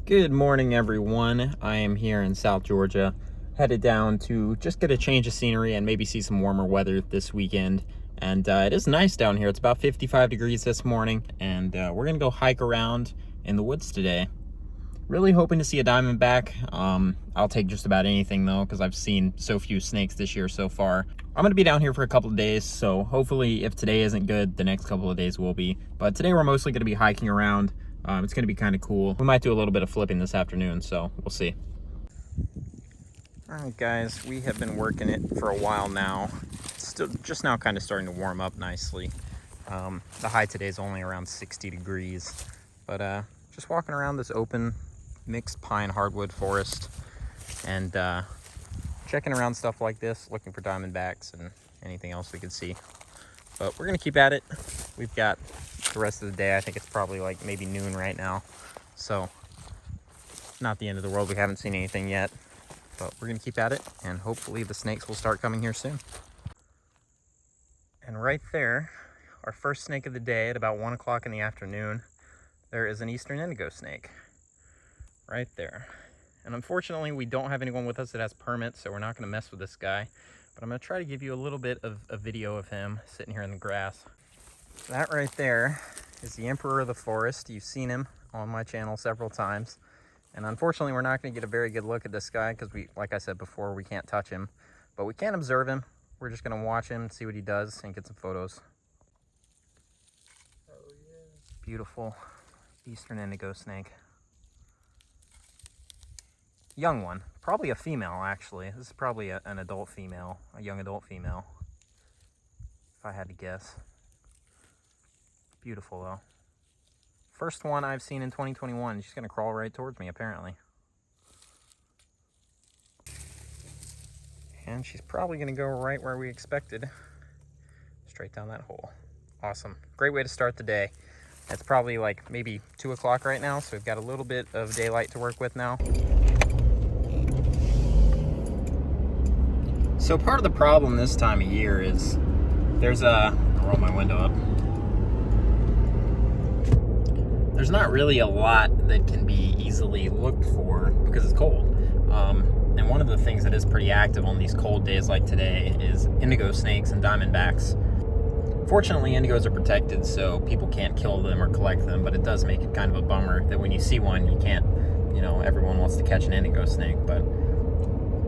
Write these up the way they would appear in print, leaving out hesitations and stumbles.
Good morning, everyone. I am here in South Georgia, headed down to just get a change of scenery and maybe see some warmer weather this weekend. And it is nice down here. It's about 55 degrees this morning, and we're gonna go hike around in the woods today. Really hoping to see a diamondback. I'll take just about anything though, because I've seen so few snakes this year so far. I'm gonna be down here for a couple of days, so hopefully if today isn't good, the next couple of days will be. But today we're mostly gonna be hiking around. It's gonna be kind of cool. We might do a little bit of flipping this afternoon, so we'll see. All right, guys, we have been working it for a while now. It's still just now kind of starting to warm up nicely. The high today is only around 60 degrees, but just walking around this open mixed pine hardwood forest and checking around stuff like this, looking for diamondbacks and anything else we could see. But we're gonna keep at it. We've got the rest of the day. I think it's probably like maybe noon right now, so not the end of the world. We haven't seen anything yet, but we're gonna keep at it, and hopefully the snakes will start coming here soon. And right there, our first snake of the day at about 1 o'clock in the afternoon, there is an eastern indigo snake right there. And unfortunately we don't have anyone with us that has permits, so we're not going to mess with this guy, but I'm going to try to give you a little bit of a video of him sitting here in the grass. That right there is the emperor of the forest. You've seen him on my channel several times, and unfortunately we're not going to get a very good look at this guy because like I said before, we can't touch him, but we can observe him. We're just going to watch him, see what he does, and get some photos. Oh yeah. Beautiful eastern indigo snake. Young one, probably a female actually. This is probably an adult female, a young adult female, if I had to guess. Beautiful though. First one I've seen in 2021. She's gonna crawl right towards me apparently. And she's probably gonna go right where we expected. Straight down that hole. Awesome, great way to start the day. It's probably like maybe 2 o'clock right now, so we've got a little bit of daylight to work with now. So part of the problem this time of year is I'll roll my window up. There's not really a lot that can be easily looked for because it's cold. And one of the things that is pretty active on these cold days like today is indigo snakes and diamondbacks. Fortunately, indigos are protected, so people can't kill them or collect them, but it does make it kind of a bummer that when you see one, you can't, everyone wants to catch an indigo snake, but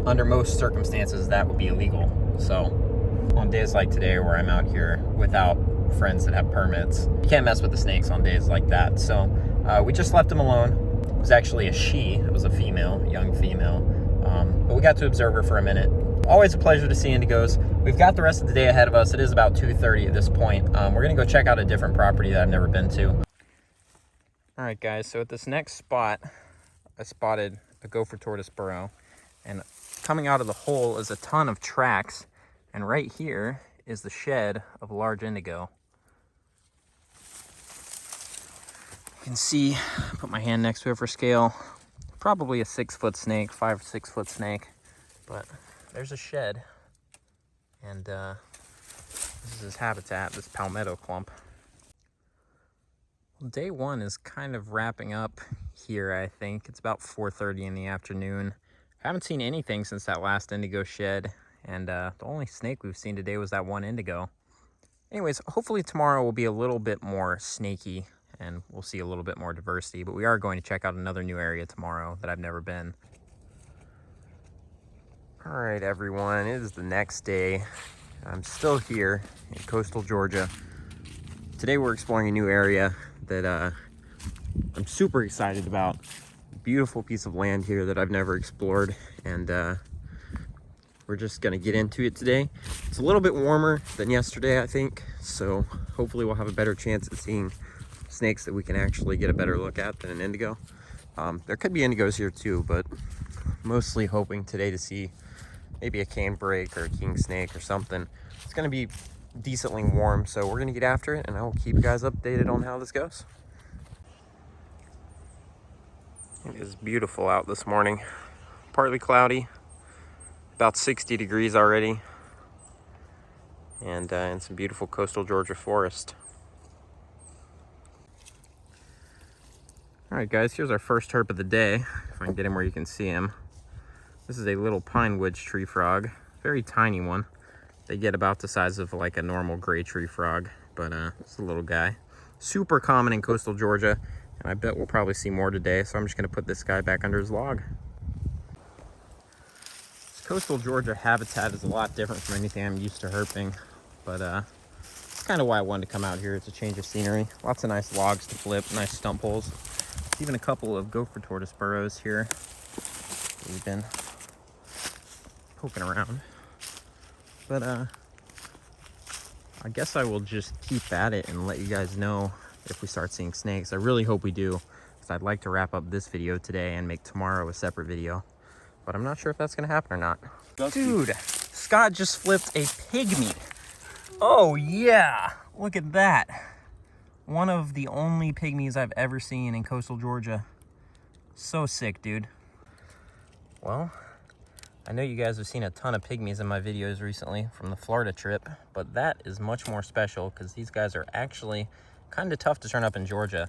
under most circumstances that would be illegal. So on days like today where I'm out here without friends that have permits, you can't mess with the snakes on days like that. So we just left him alone. It was actually a she. It was a female, young female, but we got to observe her for a minute. Always a pleasure to see indigos. We've got the rest of the day ahead of us. It is about 2:30 at this point. We're gonna go check out a different property that I've never been to. All right, guys, so at this next spot I spotted a gopher tortoise burrow, and coming out of the hole is a ton of tracks, and right here is the shed of a large indigo. You can see, put my hand next to it for scale, probably a 6-foot snake, 5 or 6 foot snake, but there's a shed, and this is his habitat, this palmetto clump. Well, day one is kind of wrapping up here, I think. It's about 4:30 in the afternoon. I haven't seen anything since that last indigo shed, and the only snake we've seen today was that one indigo. Anyways, hopefully tomorrow will be a little bit more snaky, and we'll see a little bit more diversity, but we are going to check out another new area tomorrow that I've never been. All right, everyone, it is the next day. I'm still here in coastal Georgia. Today we're exploring a new area that I'm super excited about. Beautiful piece of land here that I've never explored, and we're just gonna get into it today. It's a little bit warmer than yesterday, I think, so hopefully we'll have a better chance at seeing snakes that we can actually get a better look at than an indigo. There could be indigos here too, but mostly hoping today to see maybe a canebrake or a king snake or something. It's gonna be decently warm, so we're gonna get after it, and I will keep you guys updated on how this goes. It is beautiful out this morning. Partly cloudy, about 60 degrees already, and in some beautiful coastal Georgia forest. All right, guys, here's our first herp of the day. If I can get him where you can see him. This is a little pine woods tree frog, very tiny one. They get about the size of like a normal gray tree frog, but it's a little guy. Super common in coastal Georgia, and I bet we'll probably see more today, so I'm just gonna put this guy back under his log. This coastal Georgia habitat is a lot different from anything I'm used to herping, but it's kind of why I wanted to come out here. It's a change of scenery. Lots of nice logs to flip, nice stump holes. Even a couple of gopher tortoise burrows here. We've been poking around. But I guess I will just keep at it and let you guys know if we start seeing snakes. I really hope we do, because I'd like to wrap up this video today and make tomorrow a separate video. But I'm not sure if that's gonna happen or not. Dude, Scott just flipped a pygmy. Oh yeah, look at that. One of the only pygmies I've ever seen in coastal Georgia. So sick, dude. Well, I know you guys have seen a ton of pygmies in my videos recently from the Florida trip, but that is much more special because these guys are actually kind of tough to turn up in Georgia.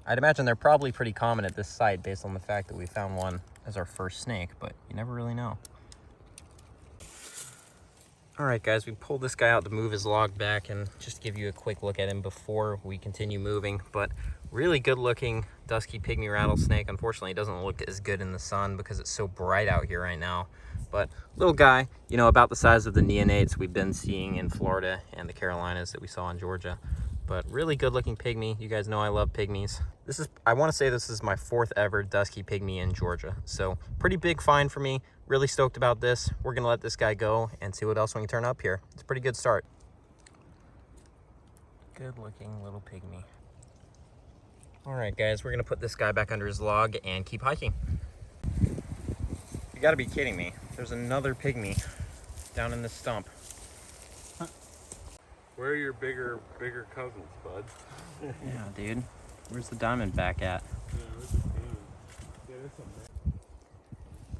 I'd imagine they're probably pretty common at this site based on the fact that we found one as our first snake, but you never really know. All right, guys, we pulled this guy out to move his log back and just give you a quick look at him before we continue moving. But really good looking dusky pygmy rattlesnake. Unfortunately, it doesn't look as good in the sun because it's so bright out here right now. But little guy, you know, about the size of the neonates we've been seeing in Florida and the Carolinas that we saw in Georgia. But really good looking pygmy. You guys know I love pygmies. I want to say this is my 4th ever dusky pygmy in Georgia. So pretty big find for me. Really stoked about this. We're gonna let this guy go and see what else we can turn up here. It's a pretty good start. Good looking little pygmy. All right, guys, we're gonna put this guy back under his log and keep hiking. You gotta be kidding me. There's another pygmy down in this stump. Where are your bigger cousins, bud? Yeah, dude. Where's the diamondback at?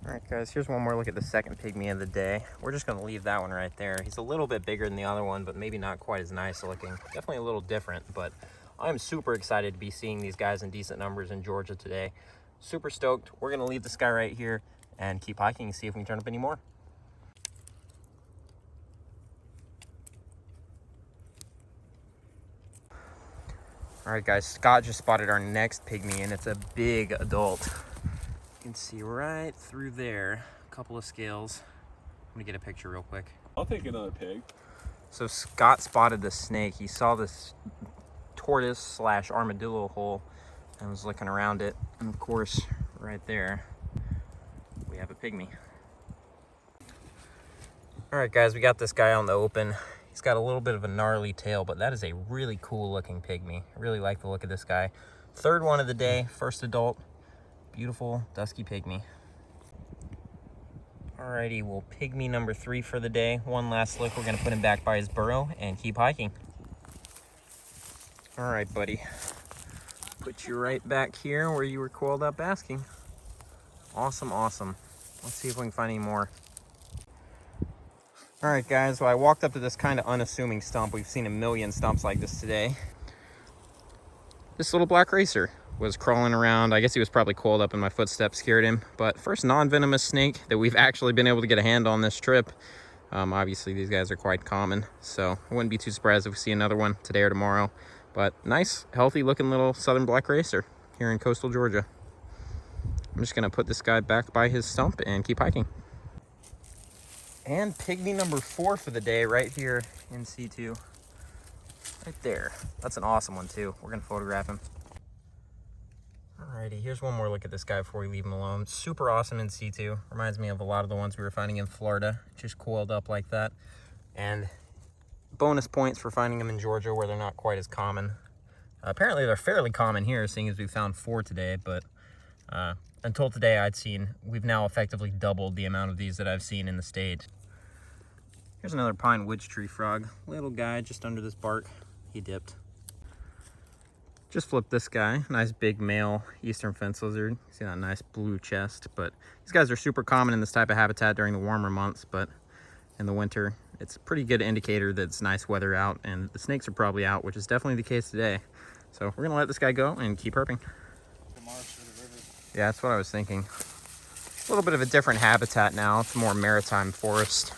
All right, guys, here's one more look at the second pygmy of the day. We're just gonna leave that one right there. He's a little bit bigger than the other one, but maybe not quite as nice looking. Definitely a little different, but I'm super excited to be seeing these guys in decent numbers in Georgia today. Super stoked. We're gonna leave this guy right here and keep hiking and see if we can turn up any more. All right, guys, Scott just spotted our next pygmy, and it's a big adult. You can see right through there, a couple of scales. I'm gonna get a picture real quick. I'll take another pig. So Scott spotted the snake. He saw this tortoise / armadillo hole and was looking around it. And of course, right there, we have a pygmy. All right, guys, we got this guy on the open. He's got a little bit of a gnarly tail, but that is a really cool looking pygmy. I really like the look of this guy. 3rd one of the day, first adult, beautiful dusky pygmy. Alrighty, well, pygmy number 3 for the day. One last look. We're gonna put him back by his burrow and keep hiking. All right, buddy. Put you right back here where you were coiled up basking. Awesome, awesome. Let's see if we can find any more. All right, guys, well, I walked up to this kind of unassuming stump. We've seen a million stumps like this today. This little black racer was crawling around. I guess he was probably coiled up and my footsteps scared him. But first non-venomous snake that we've actually been able to get a hand on this trip. Obviously, these guys are quite common, so I wouldn't be too surprised if we see another one today or tomorrow. But nice, healthy-looking little southern black racer here in coastal Georgia. I'm just going to put this guy back by his stump and keep hiking. And pygmy number 4 for the day right here in C2. Right there. That's an awesome one, too. We're going to photograph him. Alrighty, here's one more look at this guy before we leave him alone. Super awesome in C2. Reminds me of a lot of the ones we were finding in Florida, just coiled up like that. And bonus points for finding them in Georgia where they're not quite as common. Apparently they're fairly common here, seeing as we found 4 today, but until today we've now effectively doubled the amount of these that I've seen in the state. Here's another pine woods tree frog. Little guy just under this bark. He dipped. Just flipped this guy. Nice big male eastern fence lizard. See that nice blue chest. But these guys are super common in this type of habitat during the warmer months, but in the winter, it's a pretty good indicator that it's nice weather out and the snakes are probably out, which is definitely the case today. So we're gonna let this guy go and keep herping. marsh or the river. Yeah, that's what I was thinking. A little bit of a different habitat now. It's more maritime forest.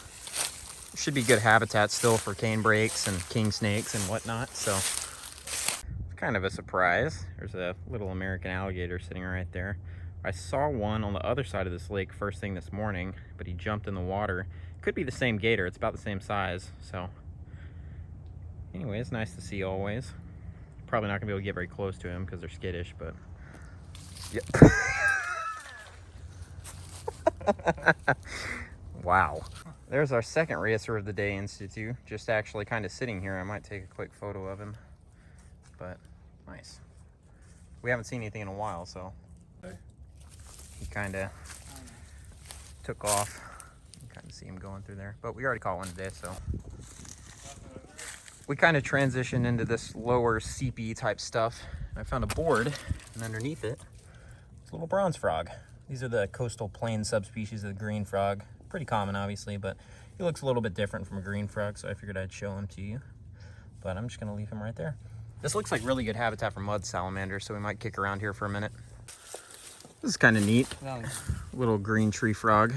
Should be good habitat still for canebrakes and king snakes and whatnot, so it's kind of a surprise. There's a little American alligator sitting right there. I saw one on the other side of this lake first thing this morning, but he jumped in the water. Could be the same gator. It's about the same size, so anyway, it's nice to see always. Probably not gonna be able to get very close to him because they're skittish, but yep. Wow. There's our second racer of the day in situ, just actually kind of sitting here. I might take a quick photo of him, but nice. We haven't seen anything in a while, so he kind of took off. You can kind of see him going through there, but we already caught one today, so. We kind of transitioned into this lower seepy type stuff. I found a board, and underneath it, it's a little bronze frog. These are the coastal plain subspecies of the green frog. Pretty common, obviously, but he looks a little bit different from a green frog, so I figured I'd show him to you. But I'm just gonna leave him right there. This looks like really good habitat for mud salamanders, so we might kick around here for a minute. This is kind of neat. Little green tree frog.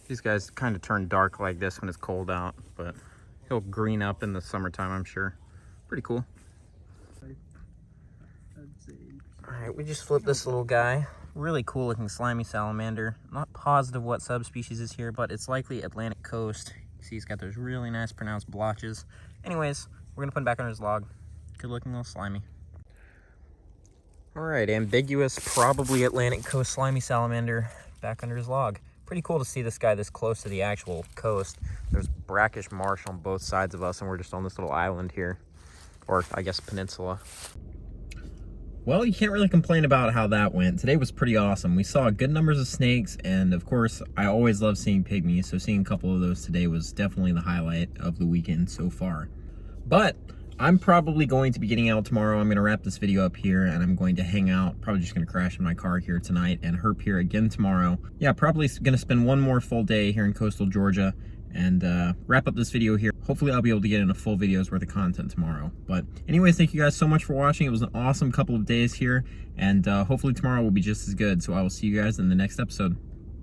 These guys kind of turn dark like this when it's cold out, but he'll green up in the summertime, I'm sure. Pretty cool. All right, we just flipped this little guy. Really cool looking slimy salamander. Not positive what subspecies is here, but it's likely Atlantic coast. You see he's got those really nice pronounced blotches. Anyways, we're gonna put him back under his log. Good looking little slimy. All right, ambiguous, probably Atlantic coast slimy salamander back under his log. Pretty cool to see this guy this close to the actual coast. There's brackish marsh on both sides of us, and we're just on this little island here, or I guess peninsula. Well, you can't really complain about how that went. Today was pretty awesome. We saw good numbers of snakes, and of course, I always love seeing pygmies, so seeing a couple of those today was definitely the highlight of the weekend so far. But I'm probably going to be getting out tomorrow. I'm going to wrap this video up here, and I'm going to hang out. Probably just going to crash in my car here tonight and herp here again tomorrow. Yeah, probably going to spend one more full day here in coastal Georgia and wrap up this video here. Hopefully I'll be able to get in a full video's worth of content tomorrow. But anyways, thank you guys so much for watching. It was an awesome couple of days here, and hopefully tomorrow will be just as good. So I will see you guys in the next episode.